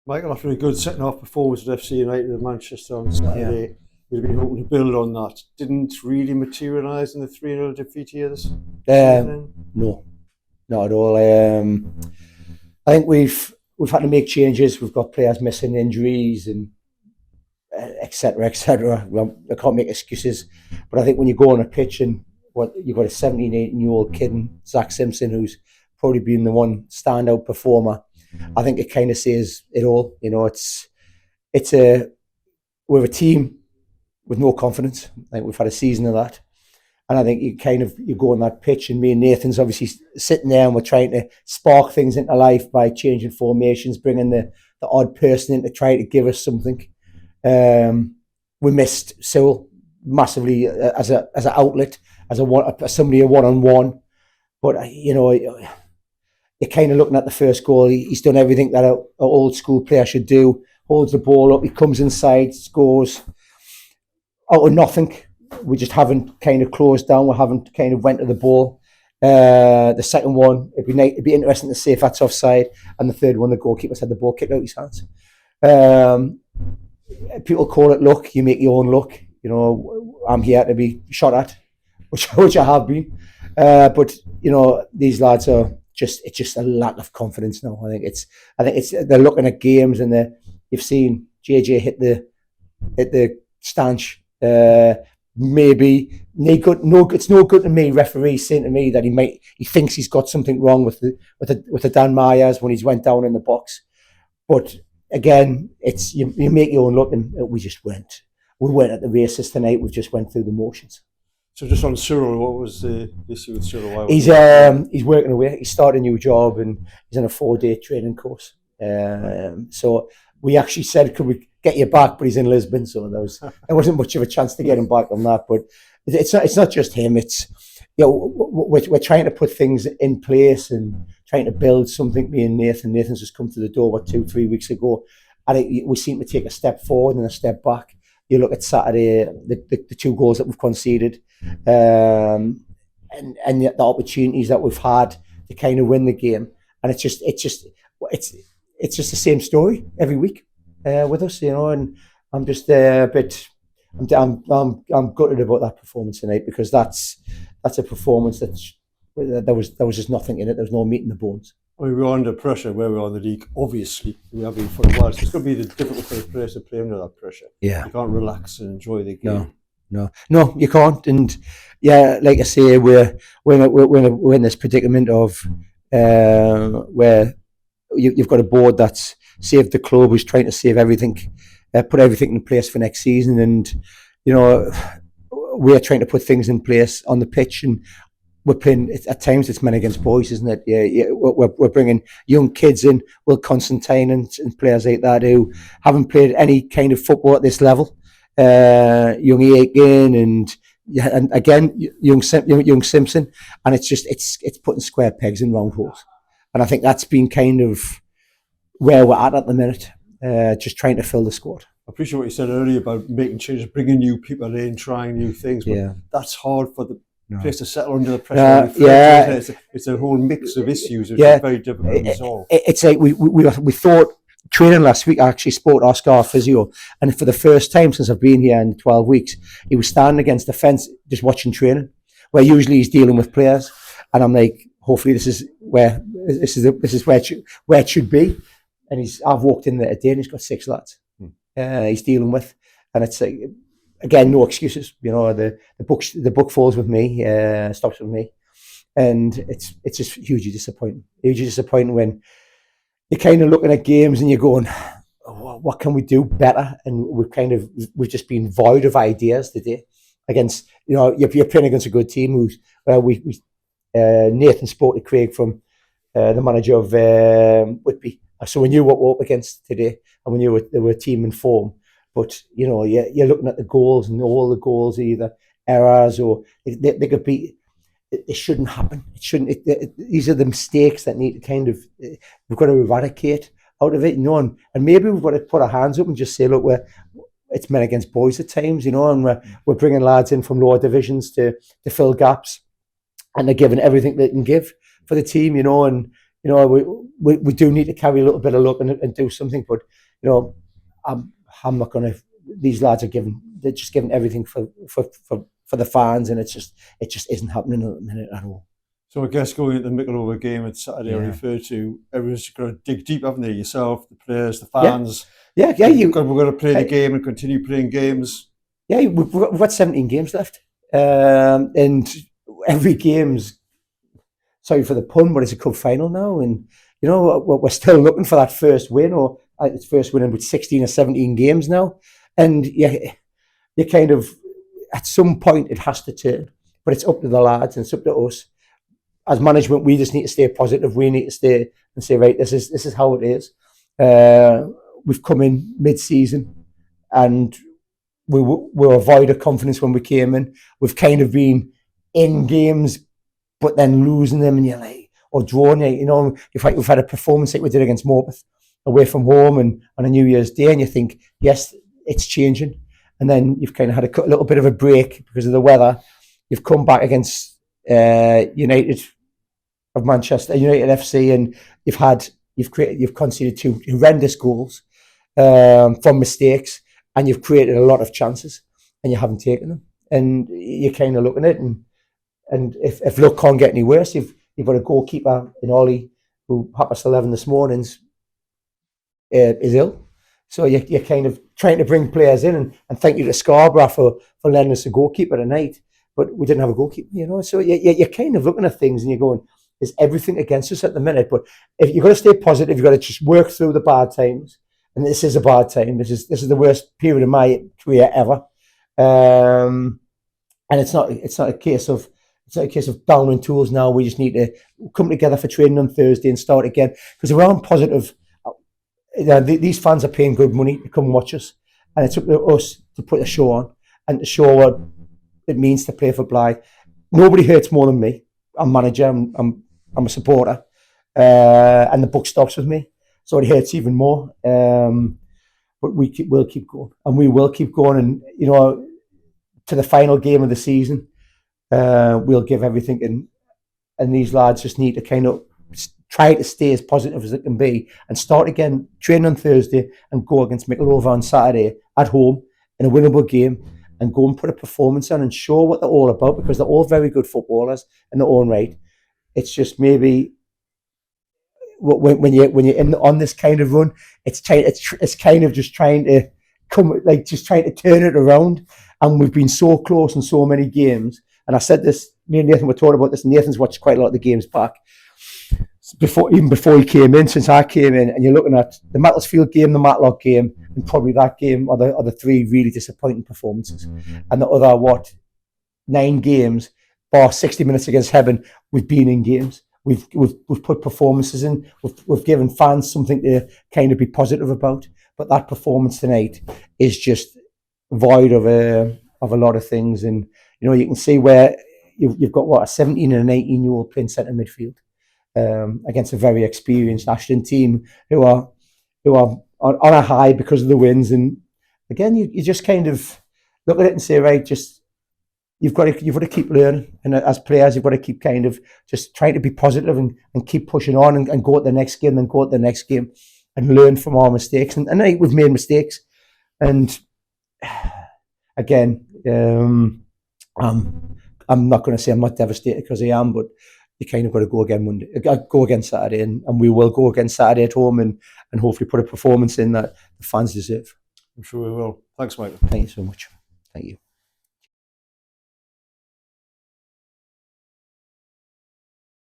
Michael, after a good setting off performance at FC United in Manchester on Yeah. Saturday, you'd been hoping to build on that. Didn't really materialise in the 3-0 defeat here this evening. No, not at all. I think we've had to make changes. We've got players missing, injuries, and etc. etc. Well, I can't make excuses, but I think when you go on a pitch and what you've got a 17, 18-year-old kid, in Zach Simpson, who's probably been the one standout performer, I think it kind of says it all. You know, it's a we're a team with no confidence. I think we've had a season of that. And I think you go on that pitch, and me and Nathan's obviously sitting there, and we're trying to spark things into life by changing formations, bringing the odd person in to try to give us something. We missed Cyril massively as an outlet, as somebody a one-on-one. But you're kind of looking at the first goal. He's done everything that an old school player should do. Holds the ball up, he comes inside, scores out of nothing. We just haven't kind of closed down. We haven't kind of went to the ball. The second one, it'd be interesting to see if that's offside. And the third one, the goalkeeper's had the ball kicked out of his hands. People call it luck. You make your own luck. You know, I'm here to be shot at, which I have been. But these lads are it's just a lack of confidence now. I think it's they're looking at games, and you've seen JJ hit the stanch. Maybe it's no good to me. Referee saying to me that he thinks he's got something wrong with the Dan Myers when he's went down in the box. But again, it's you make your own luck, and we weren't at the races tonight. We just went through the motions. So just on Cyril, what was the issue with Cyril? He's working away. He started a new job, and he's on a 4-day training course. So we actually said, could we get you back? But he's in Lisbon, so there wasn't much of a chance to get him back on that. But it's not just him. It's we're trying to put things in place and trying to build something. Me and Nathan's just come to the door 2-3 weeks ago, and we seem to take a step forward and a step back. You look at Saturday, the 2 goals that we've conceded, and the opportunities that we've had to kind of win the game, and it's just the same story every week with us, And I'm just a bit. I'm gutted about that performance tonight, because that's a performance there was just nothing in it. There was no meat in the bones. I mean, we're under pressure where we are in the league. Obviously, we have been for a while. So it's going to be difficult for the players to play under that pressure. Yeah, you can't relax and enjoy the game. No, you can't. And yeah, like I say, we're in this predicament of where you've got a board that's saved the club, who's trying to save everything, put everything in place for next season, and we're trying to put things in place on the pitch, and we're playing. At times, it's men against boys, isn't it? Yeah. We're bringing young kids in, Will Constantine and players like that who haven't played any kind of football at this level. Young Aiken and again young Simpson, and it's putting square pegs in round holes, and I think that's been kind of where we're at the minute. Just trying to fill the squad. I appreciate what you said earlier about making changes, bringing new people in, trying new things. But that's hard for the place to settle under the pressure. It's a whole mix of issues. It's very difficult to resolve. It's like we thought. Training last week, I actually spoke to Oscar, our physio, and for the first time since I've been here in 12 weeks, he was standing against the fence just watching training, where usually he's dealing with players, and I'm like, hopefully this is where it should be. And I've walked in there today, and he's got 6 lads he's dealing with, and it's like, again, no excuses. The book falls with me, stops with me, and it's just hugely disappointing when you're kind of looking at games and you're going, what can we do better? And we've just been void of ideas today. Against, you're playing against a good team Nathan spoke to Craig from the manager of Whitby. So we knew what we were up against today, and we knew they were a team in form. But, you're looking at the goals, and all the goals are either errors or they could be. It shouldn't happen. It shouldn't. These are the mistakes that need to kind of we've got to eradicate out of it, and maybe we've got to put our hands up and just say, look, it's men against boys at times, and we're bringing lads in from lower divisions to fill gaps, and they're giving everything they can give for the team, and you know, we do need to carry a little bit of luck and do something. But you know, I'm not going to. These lads they're just giving everything for the fans, and it just isn't happening at the minute at all. So I guess going into the Mickleover game at Saturday, I refer to, everyone's got to dig deep, haven't they? Yourself, the players, the fans. Yeah. We're going to play the game and continue playing games. Yeah, we've got 17 games left, and every game's, sorry for the pun, but it's a cup final now, and you know we're still looking for that first win, or it's first win in with 16 or 17 games now, and you kind of, at some point it has to turn, but it's up to the lads and it's up to us. As management, we just need to stay positive. We need to stay and say, right, this is how it is. We've come in mid-season, and we were void of confidence when we came in. We've kind of been in games, but then losing them, and you're like, or drawing. You know, we've had a performance like we did against Morpeth, away from home, and on a New Year's Day, and you think, yes, it's changing. And then you've kind of had a little bit of a break because of the weather. You've come back against United of Manchester, United FC, and you've conceded 2 horrendous goals from mistakes, and you've created a lot of chances, and you haven't taken them. And you're kind of looking at it, and if luck can't get any worse, you've got a goalkeeper in Ollie who past 11 this morning is ill. So you're kind of trying to bring players in, and thank you to Scarborough for lending us a goalkeeper tonight, but we didn't have a goalkeeper, you know. So you're kind of looking at things and you're going, is everything against us at the minute? But if you've got to stay positive, you've got to just work through the bad times. And this is a bad time. This is the worst period of my career ever. And it's not a case of downing tools now. We just need to come together for training on Thursday and start again, because if we're on positive, these fans are paying good money to come watch us, and it's up to us to put a show on and to show what it means to play for Blythe. Nobody hurts more than me. I'm manager. I'm a supporter, and the buck stops with me, so it hurts even more. But we'll keep going, and we will keep going, and you know, to the final game of the season, we'll give everything, and these lads just need to kind of try to stay as positive as it can be, and start again, train on Thursday, and go against Mickleover on Saturday at home in a winnable game, and go and put a performance on and show what they're all about, because they're all very good footballers in their own right. It's just maybe when you're on this kind of run, it's kind of just trying to trying to turn it around. And we've been so close in so many games. And I said this, me and Nathan were talking about this, and Nathan's watched quite a lot of the games back. Even before he came in, since I came in, and you're looking at the Macclesfield game, the Matlock game, and probably that game are the 3 really disappointing performances. And the other 9 games, bar 60 minutes against Heaven, we've been in games. We've put performances in. We've given fans something to kind of be positive about. But that performance tonight is just void of a lot of things. And you know, you can see where you've got a 17 and an 18-year-old playing centre midfield. Against a very experienced Ashton team who are on a high because of the wins. And again, you just kind of look at it and say, right, just you've got to keep learning, and as players, you've got to keep kind of just trying to be positive and keep pushing on and go to the next game, and go to the next game, and learn from our mistakes. And I think we've made mistakes, and again, I'm not going to say I'm not devastated, because I am, but you kind of got to go again Saturday, and we will go again Saturday at home, and hopefully put a performance in that the fans deserve. I'm sure we will. Thanks, Michael. Thank you so much. Thank you.